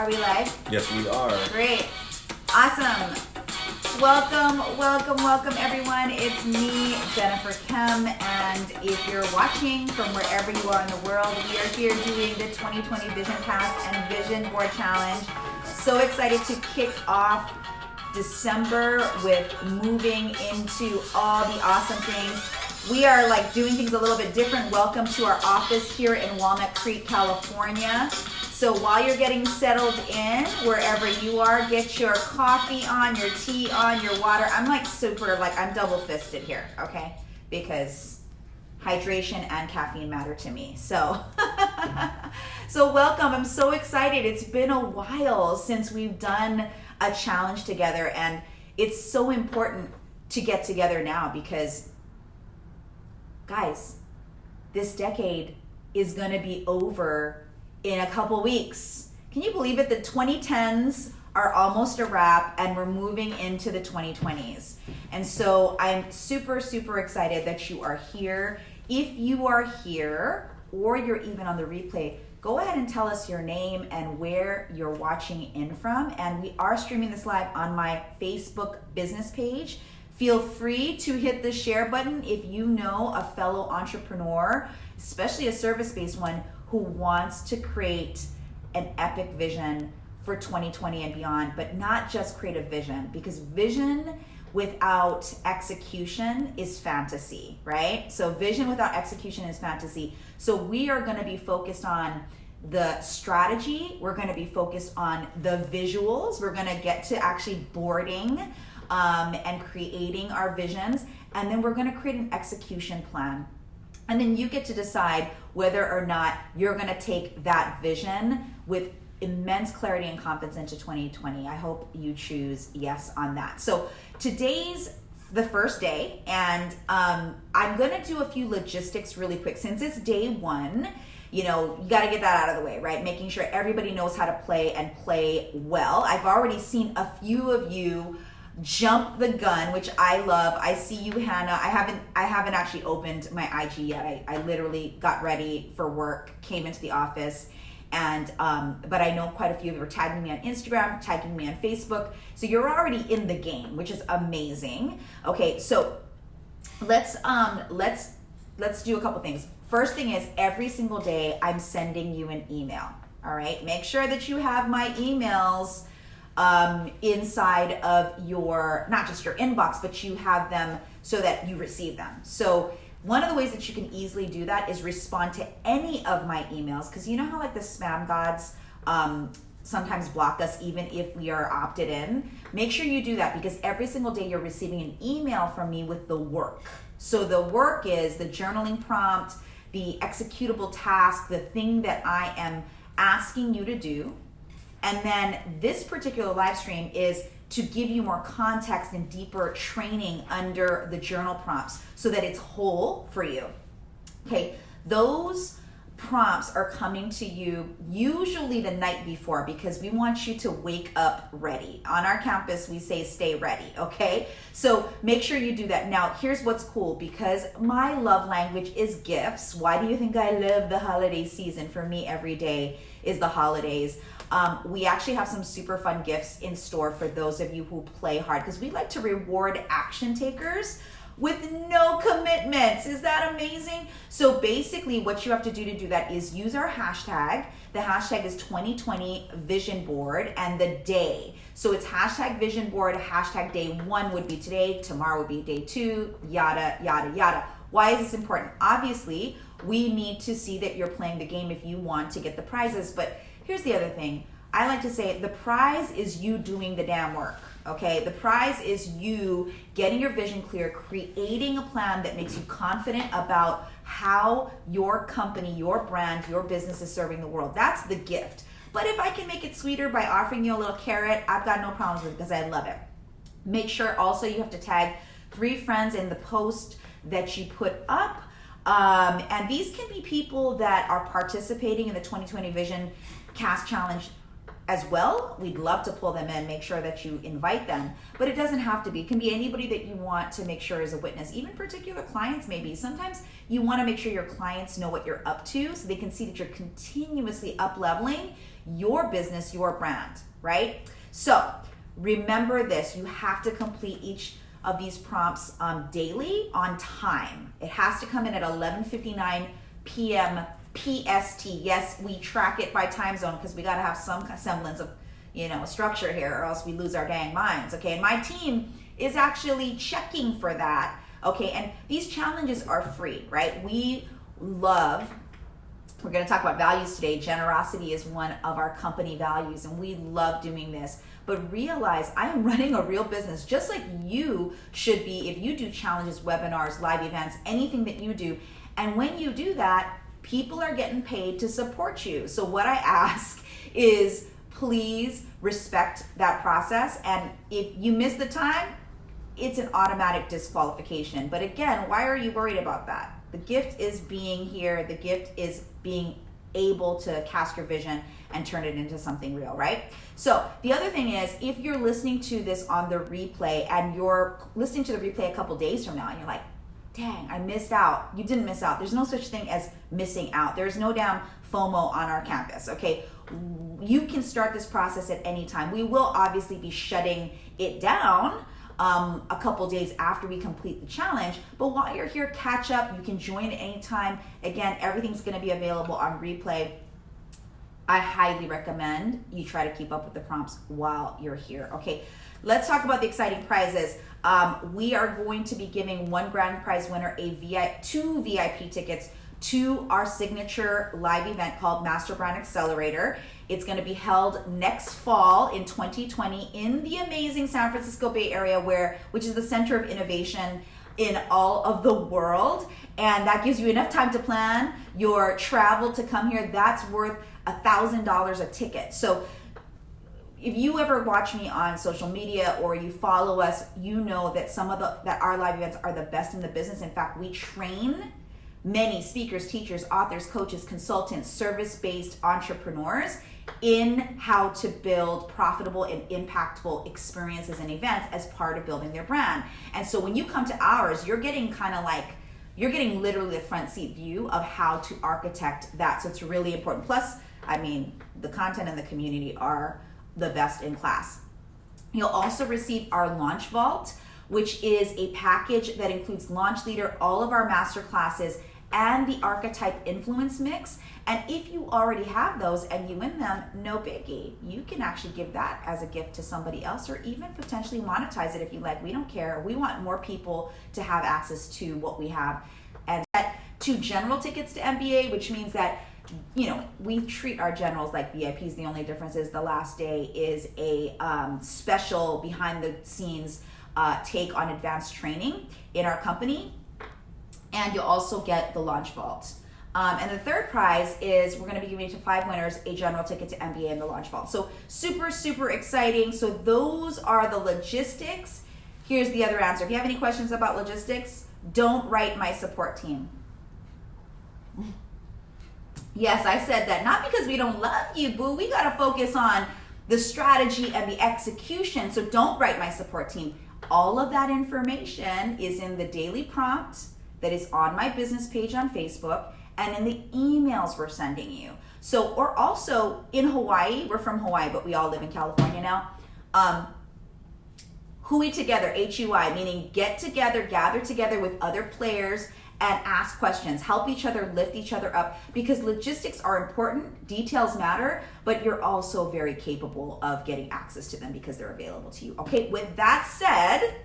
Are we live? Yes, we are. Great. Awesome. Welcome everyone. It's me, Jennifer Kem, and if you're watching from wherever you are in the world, we are here doing the 2020 Vision Cast and Vision Board Challenge. So excited to kick off December with moving into all the awesome things. We are doing things a little bit different. Welcome to our office here in Walnut Creek, California. So while you're getting settled in, wherever you are, get your coffee on, your tea on, your water. I'm I'm double fisted here, okay? Because hydration and caffeine matter to me. So, so welcome. I'm so excited. It's been a while since we've done a challenge together, and it's so important to get together now because, guys, this decade is going to be over in a couple weeks. Can you believe it? The 2010s are almost a wrap and we're moving into the 2020s. And so I'm super excited that you are here. If you are here or you're even on the replay, go ahead and tell us your name and where you're watching in from. And we are streaming this live on my Facebook business page. Feel free to hit the share button if you know a fellow entrepreneur, especially a service-based one, who wants to create an epic vision for 2020 and beyond, but not just create a vision, because vision without execution is fantasy, right? So vision without execution is fantasy. So we are going to be focused on the strategy. We're going to be focused on the visuals. We're going to get to actually boarding and creating our visions. And then we're going to create an execution plan. And then you get to decide whether or not you're going to take that vision with immense clarity and confidence into 2020. I hope you choose yes on that. So today's the first day, and I'm going to do a few logistics really quick. Since it's day one, you got to get that out of the way, right? Making sure everybody knows how to play and play well. I've already seen a few of you jump the gun, which I love. I see you, Hannah. I haven't actually opened my IG yet. I literally got ready for work, came into the office, and but I know quite a few of you are tagging me on Instagram, tagging me on Facebook. So you're already in the game, which is amazing. Okay, so let's do a couple things. First thing is, every single day I'm sending you an email. All right, make sure that you have my emails inside of your, not just your inbox, but you have them so that you receive them. So one of the ways that you can easily do that is respond to any of my emails, because you know how the spam gods sometimes block us even if we are opted in. Make sure you do that, because every single day you're receiving an email from me with the work. So the work is the journaling prompt, the executable task, the thing that I am asking you to do. And then this particular live stream is to give you more context and deeper training under the journal prompts so that it's whole for you. Okay, those prompts are coming to you usually the night before, because we want you to wake up ready. On our campus, we say stay ready, okay? So make sure you do that. Now, here's what's cool, because my love language is gifts. Why do you think I love the holiday season? For me, every day is the holidays. We actually have some super fun gifts in store for those of you who play hard, because we like to reward action takers with no commitments. Is that amazing? So basically what you have to do that is use our hashtag. The hashtag is 2020 Vision Board and the day. So it's hashtag Vision Board, hashtag day 1 would be today, tomorrow would be day 2, yada, yada, yada. Why is this important? Obviously, we need to see that you're playing the game if you want to get the prizes, but here's the other thing. I like to say the prize is you doing the damn work, okay? The prize is you getting your vision clear, creating a plan that makes you confident about how your company, your brand, your business is serving the world. That's the gift. But if I can make it sweeter by offering you a little carrot, I've got no problems with it, because I love it. Make sure also you have to tag 3 friends in the post that you put up. And these can be people that are participating in the 2020 Vision Cast Challenge as well, we'd love to pull them in, make sure that you invite them. But it doesn't have to be. It can be anybody that you want to make sure is a witness, even particular clients maybe. Sometimes you want to make sure your clients know what you're up to so they can see that you're continuously up-leveling your business, your brand, right? So remember this, you have to complete each of these prompts daily on time. It has to come in at 11:59 p.m. PST. Yes, we track it by time zone because we got to have some semblance of, structure here, or else we lose our dang minds. Okay, and my team is actually checking for that. Okay, and these challenges are free, right? We're going to talk about values today. Generosity is one of our company values, and we love doing this. But realize I am running a real business, just like you should be if you do challenges, webinars, live events, anything that you do. And when you do that, people are getting paid to support you. So what I ask is please respect that process. And if you miss the time, it's an automatic disqualification. But again, why are you worried about that? The gift is being here. The gift is being able to cast your vision and turn it into something real, right? So the other thing is, if you're listening to this on the replay and you're listening to the replay a couple days from now and you're like, dang, I missed out. You didn't miss out. There's no such thing as missing out. There's no damn FOMO on our campus, okay? You can start this process at any time. We will obviously be shutting it down a couple days after we complete the challenge, but while you're here, catch up. You can join at any time. Again, everything's going to be available on replay. I highly recommend you try to keep up with the prompts while you're here. Okay, let's talk about the exciting prizes. We are going to be giving one grand prize winner two VIP tickets to our signature live event called Master Brand Accelerator. It's going to be held next fall in 2020 in the amazing San Francisco Bay Area, which is the center of innovation in all of the world. And that gives you enough time to plan your travel to come here. That's worth $1,000 a ticket. So if you ever watch me on social media or you follow us, you know that that our live events are the best in the business. In fact, we train many speakers, teachers, authors, coaches, consultants, service-based entrepreneurs in how to build profitable and impactful experiences and events as part of building their brand. And so when you come to ours, you're getting literally a front seat view of how to architect that. So it's really important. Plus, the content and the community are the best in class. You'll also receive our Launch Vault, which is a package that includes Launch Leader, all of our master classes, and the Archetype Influence Mix. And if you already have those and you win them, no biggie. You can actually give that as a gift to somebody else, or even potentially monetize it if you like. We don't care. We want more people to have access to what we have. And 2 general tickets to MBA, which means that we treat our generals like VIPs. The only difference is the last day is a special behind the scenes take on advanced training in our company. And you'll also get the Launch Vault. And the third prize is we're going to be giving to 5 winners a general ticket to MBA and the Launch Vault. So super, super exciting. So those are the logistics. Here's the other answer. If you have any questions about logistics, don't write my support team. Yes, I said that. Not because we don't love you, boo. We got to focus on the strategy and the execution. So don't write my support team. All of that information is in the daily prompt that is on my business page on Facebook and in the emails we're sending you. So, or also in Hawaii, we're from Hawaii, but we all live in California now. Hui together, H-U-I, meaning get together, gather together with other players and ask questions, help each other, lift each other up, because logistics are important, details matter, but you're also very capable of getting access to them because they're available to you. Okay, with that said,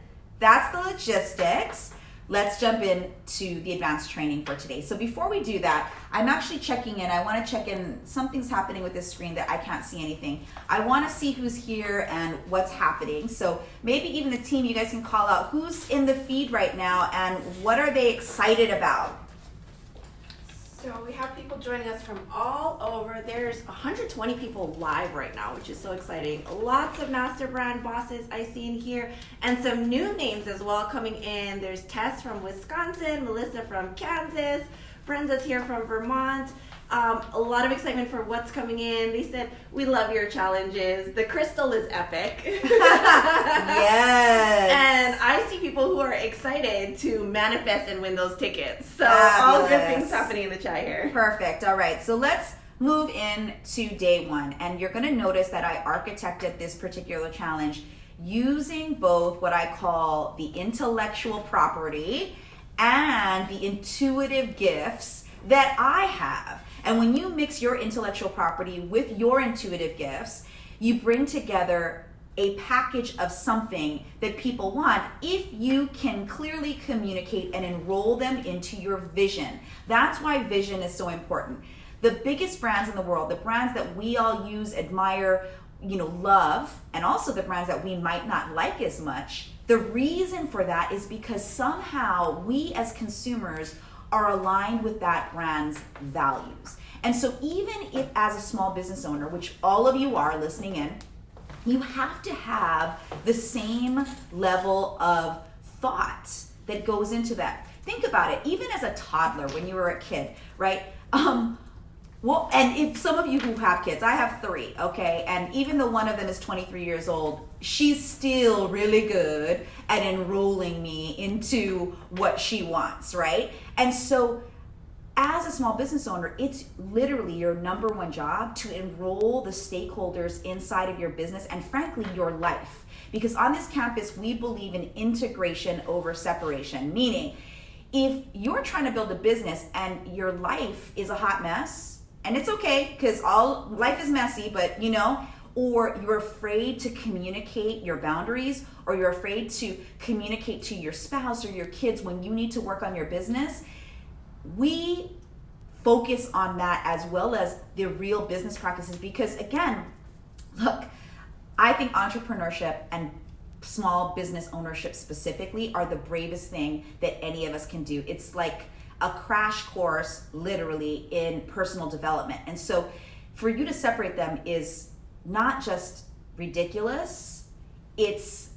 that's the logistics. Let's jump into the advanced training for today. So before we do that, I'm actually checking in. I want to check in. Something's happening with this screen that I can't see anything. I want to see who's here and what's happening. So maybe even the team, you guys can call out who's in the feed right now and what are they excited about? So we have people joining us from all over. There's 120 people live right now, which is so exciting. Lots of master brand bosses I see in here, and some new names as well coming in. There's Tess from Wisconsin, Melissa from Kansas, Brenda's here from Vermont. A lot of excitement for what's coming in. They said, we love your challenges. The crystal is epic. Yes. And I see people who are excited to manifest and win those tickets. So Fabulous. all good things happening in the chat here. Perfect. All right. So let's move into day one. And you're going to notice that I architected this particular challenge using both what I call the intellectual property and the intuitive gifts that I have. And when you mix your intellectual property with your intuitive gifts, you bring together a package of something that people want if you can clearly communicate and enroll them into your vision. That's why vision is so important. The biggest brands in the world, the brands that we all use, admire, love, and also the brands that we might not like as much, the reason for that is because somehow we as consumers are aligned with that brand's values. And so even if as a small business owner, which all of you are listening in, you have to have the same level of thought that goes into that. Think about it, even as a toddler when you were a kid, right? Well, and if some of you who have kids, I have 3, okay? And even though one of them is 23 years old, she's still really good at enrolling me into what she wants, right? And so as a small business owner, it's literally your number one job to enroll the stakeholders inside of your business and frankly, your life. Because on this campus, we believe in integration over separation, meaning if you're trying to build a business and your life is a hot mess, and it's okay because all life is messy, but or you're afraid to communicate your boundaries, or you're afraid to communicate to your spouse or your kids when you need to work on your business, we focus on that as well as the real business practices. Because again, look, I think entrepreneurship and small business ownership specifically are the bravest thing that any of us can do. It's like a crash course literally in personal development. And so for you to separate them is not just ridiculous, it's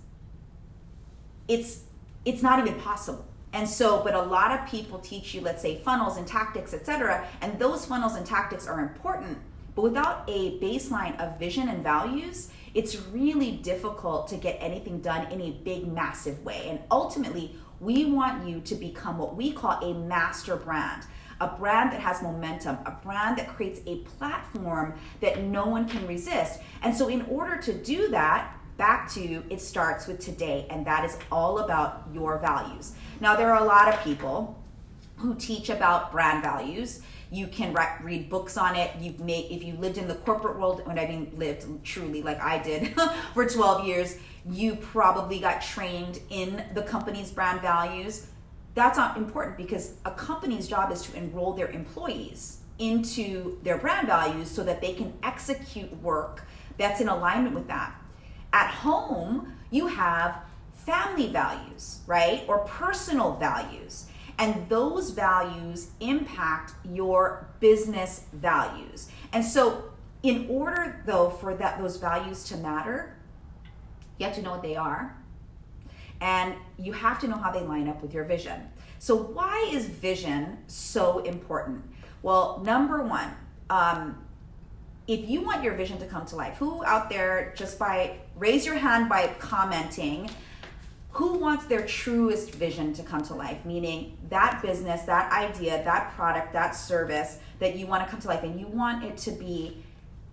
not even possible. And so, but a lot of people teach you, let's say, funnels and tactics, etc. And those funnels and tactics are important, but without a baseline of vision and values, it's really difficult to get anything done in a big, massive way. And ultimately, we want you to become what we call a master brand, a brand that has momentum, a brand that creates a platform that no one can resist. And so in order to do that, back to it starts with today, and that is all about your values. Now, there are a lot of people who teach about brand values. You can read books on it. If you lived in the corporate world, when I mean lived truly like I did for 12 years, you probably got trained in the company's brand values. That's not important because a company's job is to enroll their employees into their brand values so that they can execute work that's in alignment with that. At home, you have family values, right? Or personal values. And those values impact your business values. And so in order though for those values to matter, you have to know what they are. And you have to know how they line up with your vision. So why is vision so important? Well, number one, if you want your vision to come to life, who out there, raise your hand by commenting, who wants their truest vision to come to life? Meaning that business, that idea, that product, that service that you want to come to life, and you want it to be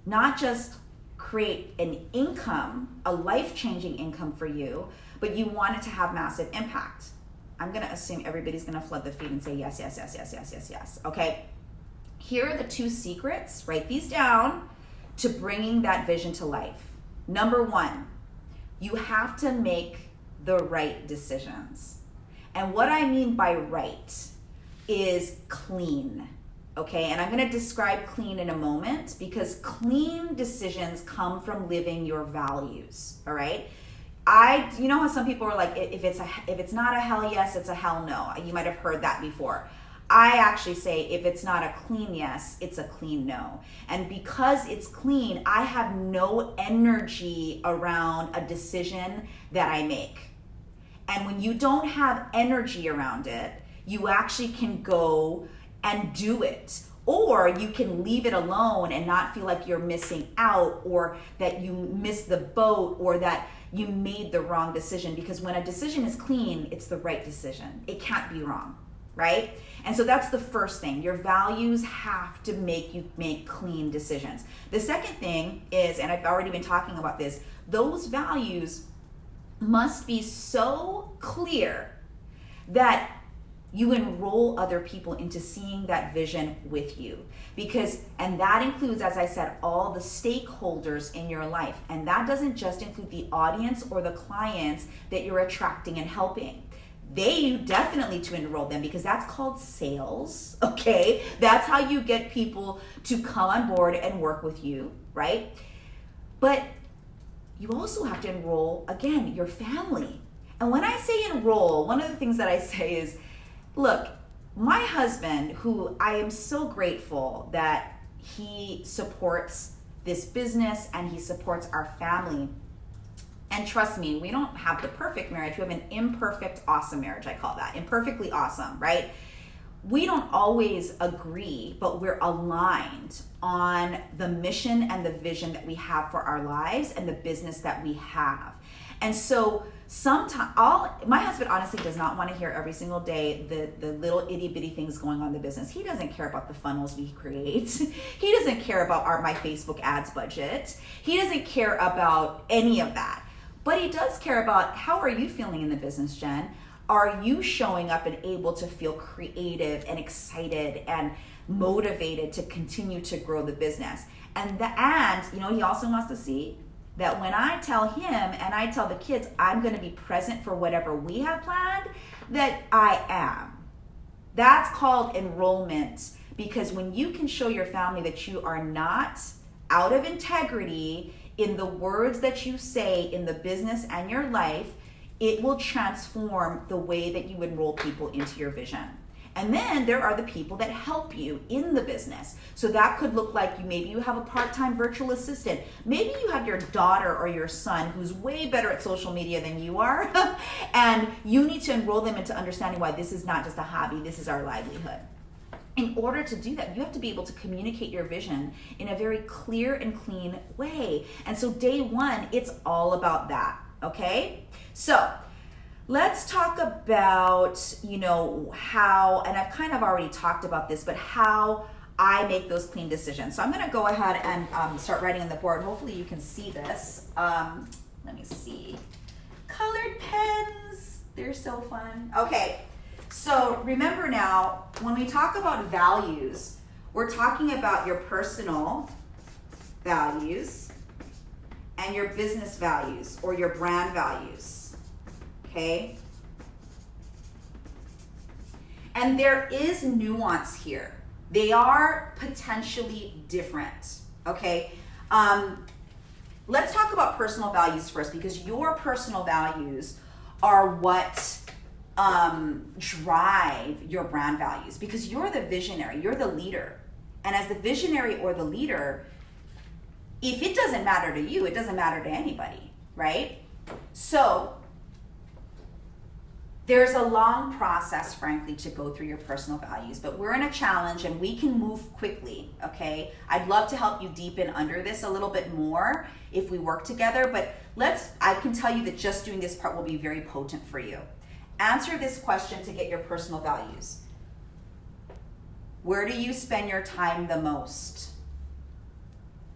not just create an income, a life-changing income for you, but you want it to have massive impact. I'm going to assume everybody's going to flood the feed and say yes, yes, yes, yes, yes, yes, yes. Okay. Here are the 2 secrets, write these down, to bringing that vision to life. Number 1, you have to make the right decisions. And what I mean by right is clean, okay? And I'm gonna describe clean in a moment because clean decisions come from living your values, all right? You know how some people are like, if it's not a hell yes, it's a hell no. You might have heard that before. I actually say if it's not a clean yes, it's a clean no. And because it's clean, I have no energy around a decision that I make. And when you don't have energy around it, you actually can go and do it. Or you can leave it alone and not feel like you're missing out, or that you missed the boat, or that you made the wrong decision. Because when a decision is clean, it's the right decision. It can't be wrong, right? And so that's the first thing. Your values have to make you make clean decisions. The second thing is, and I've already been talking about this, those values must be so clear that you enroll other people into seeing that vision with you. And that includes, as I said, all the stakeholders in your life. And that doesn't just include the audience or the clients that you're attracting and helping. They definitely to enroll them, because that's called sales, okay? That's how you get people to come on board and work with you, right? But you also have to enroll, again, your family. And when I say enroll, one of the things that I say is, look, my husband, who I am so grateful that he supports this business and he supports our family. And trust me, we don't have the perfect marriage. We have an imperfect, awesome marriage, I call that. Imperfectly awesome, right? We don't always agree, but we're aligned on the mission and the vision that we have for our lives and the business that we have. And so sometimes, my husband honestly does not want to hear every single day the little itty bitty things going on in the business. He doesn't care about the funnels we create. He doesn't care about my Facebook ads budget. He doesn't care about any of that. But he does care about, how are you feeling in the business, Jen? Are you showing up and able to feel creative and excited and motivated to continue to grow the business? And he also wants to see that when I tell him and I tell the kids I'm going to be present for whatever we have planned, that I am. That's called enrollment, because when you can show your family that you are not out of integrity in the words that you say in the business and your life, it will transform the way that you enroll people into your vision. And then there are the people that help you in the business. So that could look like maybe you have a part-time virtual assistant. Maybe you have your daughter or your son who's way better at social media than you are. And you need to enroll them into understanding why this is not just a hobby, this is our livelihood. In order to do that, you have to be able to communicate your vision in a very clear and clean way. And so day one, it's all about that, okay? So let's talk about, how, and I've kind of already talked about this, but how I make those clean decisions. So I'm gonna go ahead and start writing on the board. Hopefully you can see this. Let me see. Colored pens, they're so fun. Okay, so remember now, when we talk about values, we're talking about your personal values and your business values or your brand values. Okay? And there is nuance here. They are potentially different. Okay? Let's talk about personal values first, because your personal values are what drive your brand values, because you're the visionary, you're the leader. And as the visionary or the leader, if it doesn't matter to you, it doesn't matter to anybody, right? So there's a long process, frankly, to go through your personal values, but we're in a challenge and we can move quickly, okay? I'd love to help you deepen under this a little bit more if we work together, but I can tell you that just doing this part will be very potent for you. Answer this question to get your personal values. Where do you spend your time the most?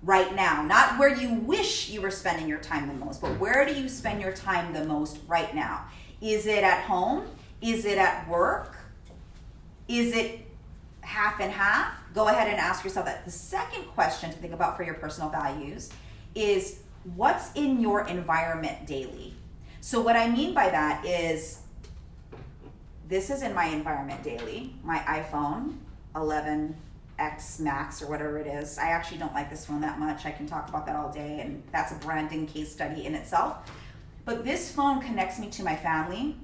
Right now, not where you wish you were spending your time the most, but where do you spend your time the most right now? Is it at home? Is it at work? Is it half and half? Go ahead and ask yourself that. The second question to think about for your personal values is, what's in your environment daily? So what I mean by that is, this is in my environment daily, my iPhone 11X Max or whatever it is. I actually don't like this phone that much. I can talk about that all day, and that's a branding case study in itself. But this phone connects me to my family.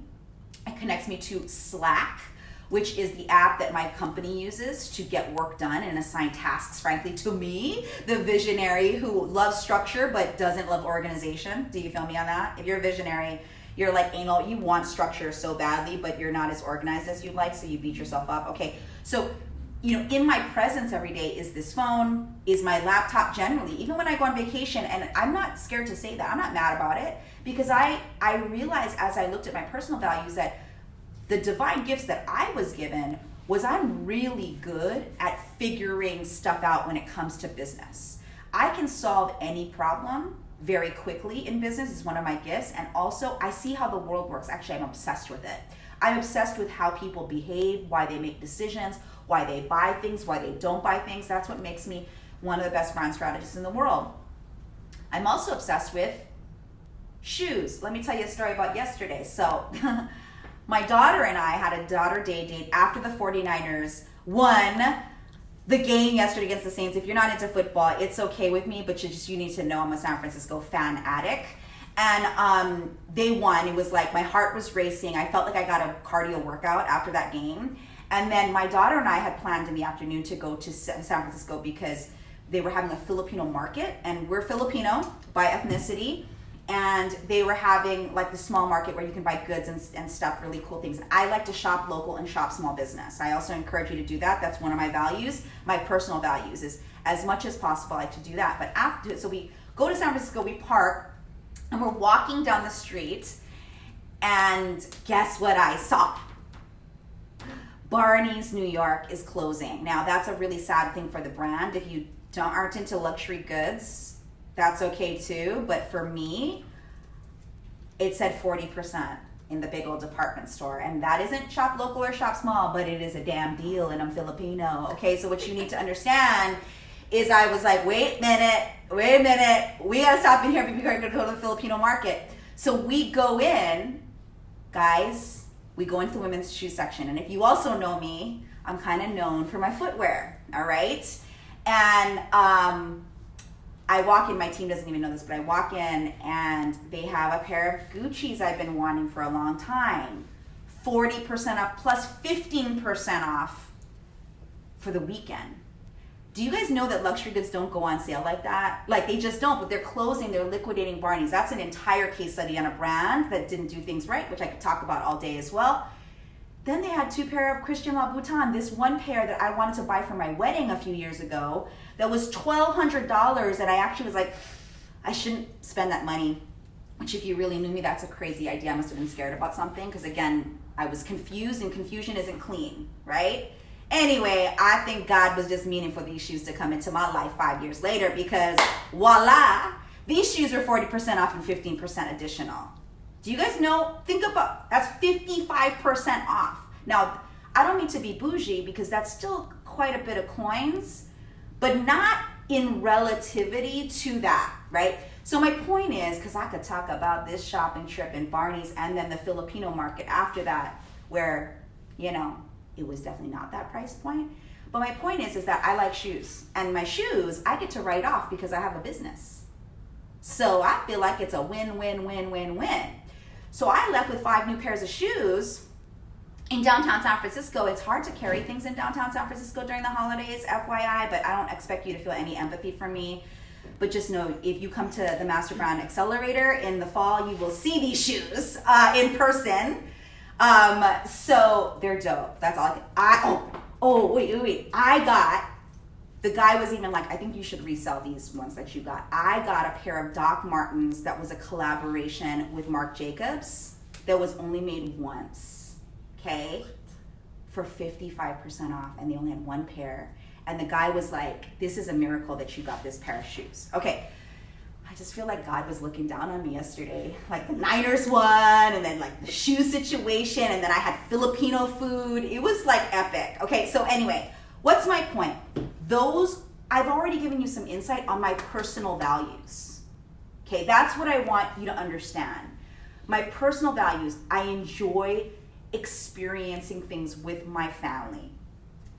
It connects me to Slack, which is the app that my company uses to get work done and assign tasks, frankly, to me, the visionary who loves structure but doesn't love organization. Do you feel me on that? If you're a visionary, you're like anal, you want structure so badly, but you're not as organized as you'd like, so you beat yourself up. Okay, so in my presence every day is this phone, is my laptop generally. Even when I go on vacation, and I'm not scared to say that, I'm not mad about it, because I realized as I looked at my personal values that the divine gifts that I was given was I'm really good at figuring stuff out when it comes to business. I can solve any problem very quickly in business is one of my gifts, and also I see how the world works. Actually, I'm obsessed with it. I'm obsessed with how people behave, why they make decisions, why they buy things, why they don't buy things. That's what makes me one of the best brand strategists in the world. I'm also obsessed with shoes. Let me tell you a story about yesterday. So my daughter and I had a daughter day date after the 49ers won the game yesterday against the Saints. If you're not into football, it's okay with me, but you need to know I'm a San Francisco fan addict. And they won. It was like my heart was racing. I felt like I got a cardio workout after that game. And then my daughter and I had planned in the afternoon to go to San Francisco because they were having a Filipino market, and we're Filipino by ethnicity. And they were having like the small market where you can buy goods and stuff, really cool things. And I like to shop local and shop small business. I also encourage you to do that. That's one of my values. My personal values is as much as possible I like to do that. But after, so we go to San Francisco, we park, and we're walking down the street, and guess what I saw? Barney's New York is closing. Now that's a really sad thing for the brand. If you aren't into luxury goods, that's okay too. But for me, it said 40% in the big old department store. And that isn't shop local or shop small, but it is a damn deal, and I'm Filipino. Okay, so what you need to understand is I was like, wait a minute, we gotta stop in here because we're gonna go to the Filipino market. So we go in, guys, we go into the women's shoe section. And if you also know me, I'm kind of known for my footwear, all right? And I walk in, my team doesn't even know this, but I walk in and they have a pair of Gucci's I've been wanting for a long time. 40% off plus 15% off for the weekend. Do you guys know that luxury goods don't go on sale like that? Like, they just don't, but they're closing, they're liquidating Barney's. That's an entire case study on a brand that didn't do things right, which I could talk about all day as well. Then they had 2 pair of Christian Louboutin. This one pair that I wanted to buy for my wedding a few years ago, that was $1,200, and I actually was like, I shouldn't spend that money. Which, if you really knew me, that's a crazy idea. I must have been scared about something, because again, I was confused, and confusion isn't clean, right? Anyway, I think God was just meaning for these shoes to come into my life 5 years later, because voila, these shoes are 40% off and 15% additional. Do you guys know? Think about, that's 55% off. Now, I don't mean to be bougie, because that's still quite a bit of coins, but not in relativity to that, right? So my point is, because I could talk about this shopping trip in Barney's and then the Filipino market after that, where, it was definitely not that price point. But my point is that I like shoes. And my shoes, I get to write off because I have a business. So I feel like it's a win, win, win, win, win. So I left with 5 new pairs of shoes in downtown San Francisco. It's hard to carry things in downtown San Francisco during the holidays, FYI, but I don't expect you to feel any empathy from me. But just know, if you come to the Master Brand Accelerator in the fall, you will see these shoes in person. So they're dope. That's all wait. The guy was even like, I think you should resell these ones that you got. I got a pair of Doc Martens that was a collaboration with Marc Jacobs that was only made once, okay, for 55% off, and they only had 1 pair. And the guy was like, this is a miracle that you got this pair of shoes. Okay. I just feel like God was looking down on me yesterday. Like the Niners won, and then like the shoe situation, and then I had Filipino food. It was like epic. Okay, so anyway, what's my point? I've already given you some insight on my personal values. Okay, that's what I want you to understand. My personal values, I enjoy experiencing things with my family.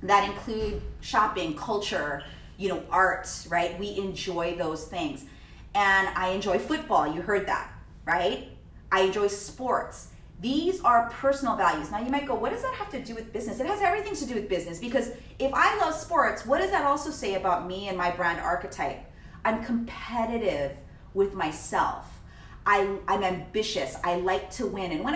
That include shopping, culture, art, right? We enjoy those things. And I enjoy football, you heard that, right? I enjoy sports. These are personal values. Now you might go, what does that have to do with business? It has everything to do with business, because if I love sports, what does that also say about me and my brand archetype? I'm competitive with myself. I'm ambitious. I like to win. And when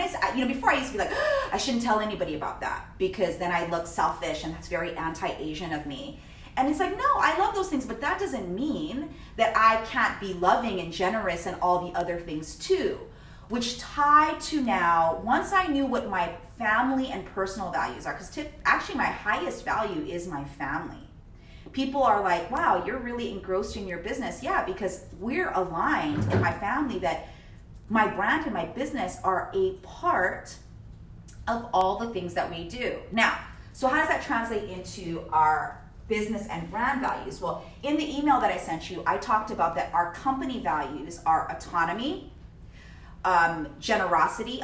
before I used to be like, I shouldn't tell anybody about that because then I look selfish and that's very anti-Asian of me. And it's like, no, I love those things, but that doesn't mean that I can't be loving and generous and all the other things too. Which tie to now, once I knew what my family and personal values are, because actually my highest value is my family. People are like, wow, you're really engrossed in your business. Yeah, because we're aligned in my family that my brand and my business are a part of all the things that we do. Now, so how does that translate into our business and brand values? Well, in the email that I sent you, I talked about that our company values are autonomy, autonomy,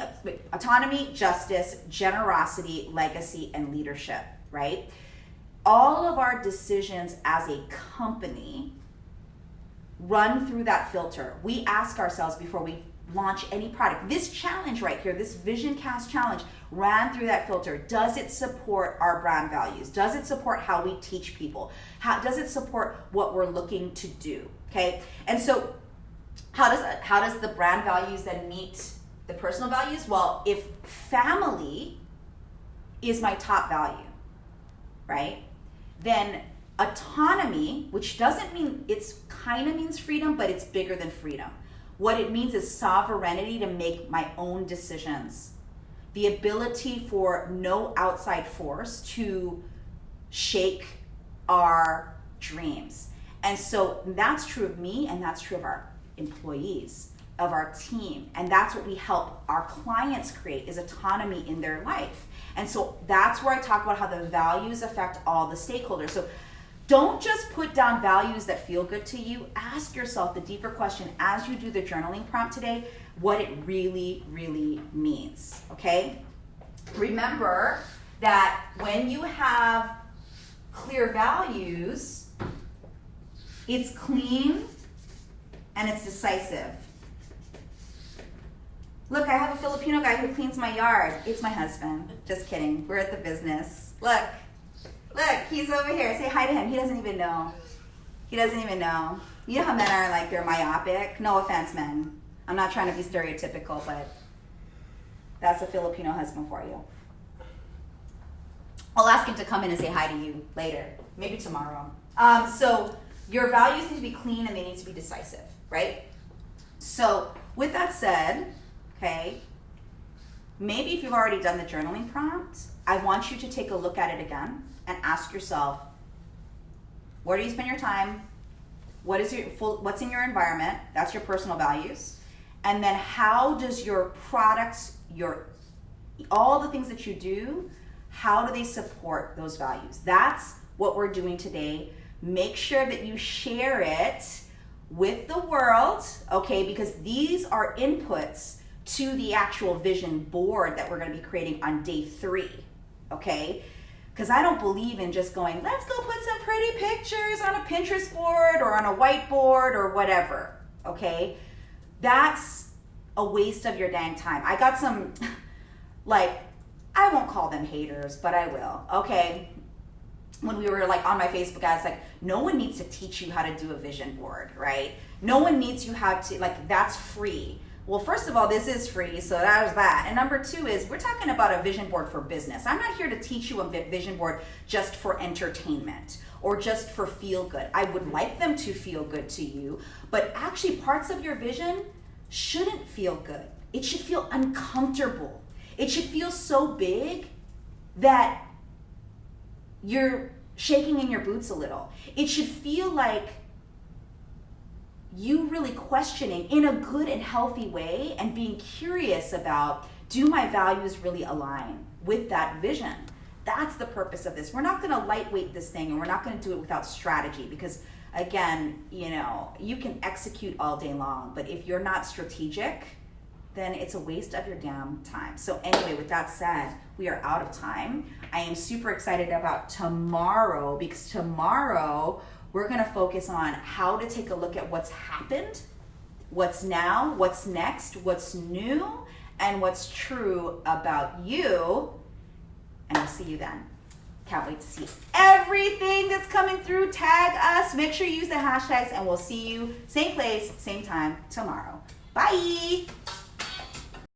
justice, generosity, legacy, and leadership, right? All of our decisions as a company run through that filter. We ask ourselves before we launch any product. This challenge right here, this Vision Cast challenge, ran through that filter. Does it support our brand values? Does it support how we teach people? Does it support what we're looking to do? Okay, and so how does the brand values then meet the personal values? Well, if family is my top value, right? Then autonomy, which doesn't mean, it's kind of means freedom, but it's bigger than freedom. What it means is sovereignty to make my own decisions. The ability for no outside force to shake our dreams. And so that's true of me, and that's true of our employees, of our team. And that's what we help our clients create, is autonomy in their life. And so that's where I talk about how the values affect all the stakeholders. So don't just put down values that feel good to you. Ask yourself the deeper question as you do the journaling prompt today, what it really, really means, okay? Remember that when you have clear values, it's clean and it's decisive. Look, I have a Filipino guy who cleans my yard. It's my husband. Just kidding. We're at the business. Look, he's over here. Say hi to him. He doesn't even know. He doesn't even know. You know how men are like, they're myopic? No offense, men. I'm not trying to be stereotypical, but that's a Filipino husband for you. I'll ask him to come in and say hi to you later. Maybe tomorrow. So your values need to be clean and they need to be decisive, right? So with that said, okay, maybe if you've already done the journaling prompt, I want you to take a look at it again and ask yourself, where do you spend your time? What's in your environment? That's your personal values. And then how does your products, all the things that you do, how do they support those values? That's what we're doing today. Make sure that you share it with the world, okay? Because these are inputs to the actual vision board that we're going to be creating on day 3, okay? Because I don't believe in just going, let's go put some pretty pictures on a Pinterest board or on a whiteboard or whatever, okay? That's a waste of your dang time. I got some, I won't call them haters, but I will, okay? When we were on my Facebook ads, no one needs to teach you how to do a vision board, right? No one needs you how to, that's free. Well, first of all, this is free, so there's that. And number 2 is, we're talking about a vision board for business. I'm not here to teach you a vision board just for entertainment or just for feel good. I would like them to feel good to you, but actually parts of your vision shouldn't feel good. It should feel uncomfortable. It should feel so big that you're shaking in your boots a little. It should feel like you really questioning in a good and healthy way and being curious about, do my values really align with that vision? That's the purpose of this. We're not going to lightweight this thing, and we're not going to do it without strategy, because again, you can execute all day long, but if you're not strategic, then it's a waste of your damn time. So anyway, with that said, we are out of time. I am super excited about tomorrow, because tomorrow we're gonna focus on how to take a look at what's happened, what's now, what's next, what's new, and what's true about you. And I'll see you then. Can't wait to see everything that's coming through. Tag us, make sure you use the hashtags, and we'll see you same place, same time tomorrow. Bye.